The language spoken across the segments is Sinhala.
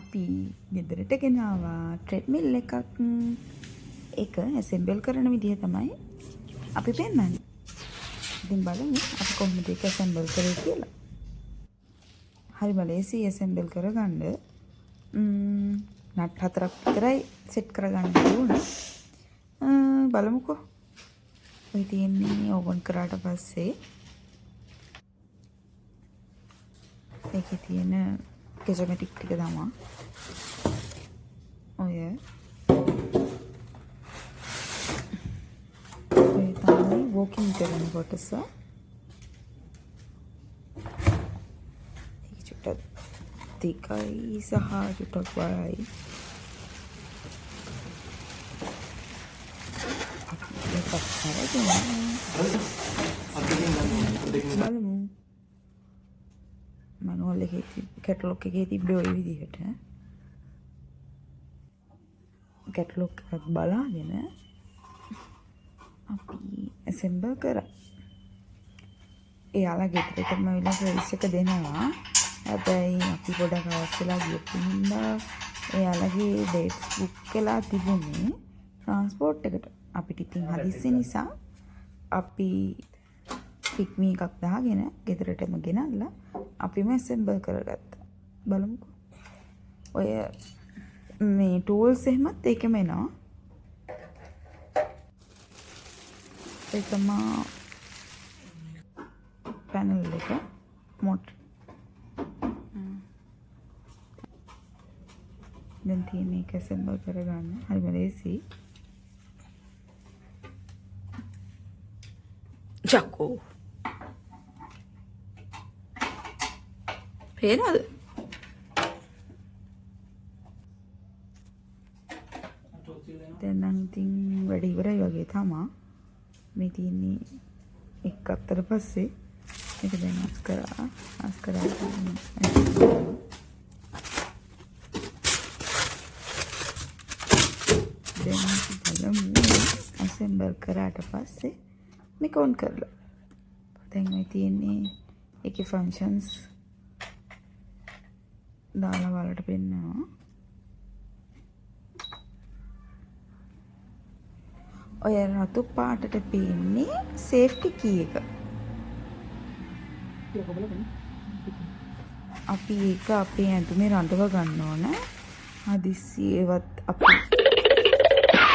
අපි ගෙදරට ගෙනාවා ට්‍රෙඩ්මිල් එකක්. ඒක ඇසෙම්බල් කරන විදිහ තමයි අපි පෙන්නන්නේ. ඉතින් බලමු අපි කොහොමද ඒක ඇසෙම්බල් කරේ කියලා. හරි බලේසි ඇසෙම්බල් කරගන්න. නට් 4ක් විතරයි සෙට් කරගන්න ඕනේ. බලමුකෝ. ඔය තියෙන්නේ ඕපන් කරාට පස්සේ ඒකේ තියෙන කෙසමැටික් ටික තමයි ඔය තමයි වෝකින් කරන කොටස. ඒක චුට්ටක් තිකයි සහ චුට්ටක් වරයි. බලමු මනුවල් එකේ කැටලොග් එකේ තිබ්බේ ওই විදිහට. කැටලොග් එකක් බලාගෙන අපි ඇසෙම්බල් කරා. එයාලා ගෙදරටම වෙලා සර්විස් එක දෙනවා. හැබැයි අපි පොඩක් අවශ්‍යලා ගියපු හින්දා එයාලගේ ඩේට්ස් බුක් කළා තිබුණේ ට්‍රාන්ස්පෝර්ට් එකට. අපිට ඉතින් හදිස්සි නිසා අපි පික්මි එකක් දාගෙන ගෙදරටම ගෙනල්ලා අපිම ඇසෙම්බල් කරගත්තා. බලමුකෝ. ඔය මේ ටූල්ස් එහෙමත් ඒකම එනවා. ඒ තමයි පැනල් එක මොටර්. දැන් තියෙන එක ඇසෙම්බල් කරගන්න හරිම ලේසි. ජකෝ පේනවද? දැන් නම් ඉතින් වැඩ ඉවරයි වගේ තමයි. මේ තියෙන්නේ එක් අතර පස්සේ මේක දැන් අස් කරා දැන් බලමු ඇසෙම්බල් කරාට පස්සේ මේක ඔන් කරලා. දැන් මේ තියෙන්නේ ඒකේ ෆන්ක්ෂන්ස් දාලා වලට පෙන්නනවා. ඔය රතු පාටට පේන්නේ සේෆ්ටි කී එක. අපි ඒක අපේ ඇඳුමේ රඳව ගන්න ඕන. හදිස්සියේවත් අපි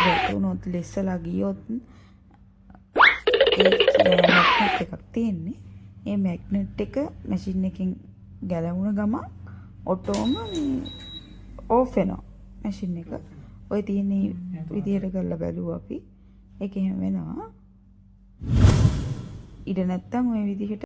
වැටුනොත් ලෙස්සලා ගියොත් මැග්නට් එකක් තියෙන්නේ. ඒ මැග්නට් එක මැෂින් එකෙන් ගැලවුණ ගමන් ඔටෝම ඕෆ් වෙනවා මැෂින් එක. ඔය තියෙන විදිහට කරලා බැලුවා අපි. ඒක එහෙම වෙනවා. ඉඩ නැත්තම් ওই විදිහට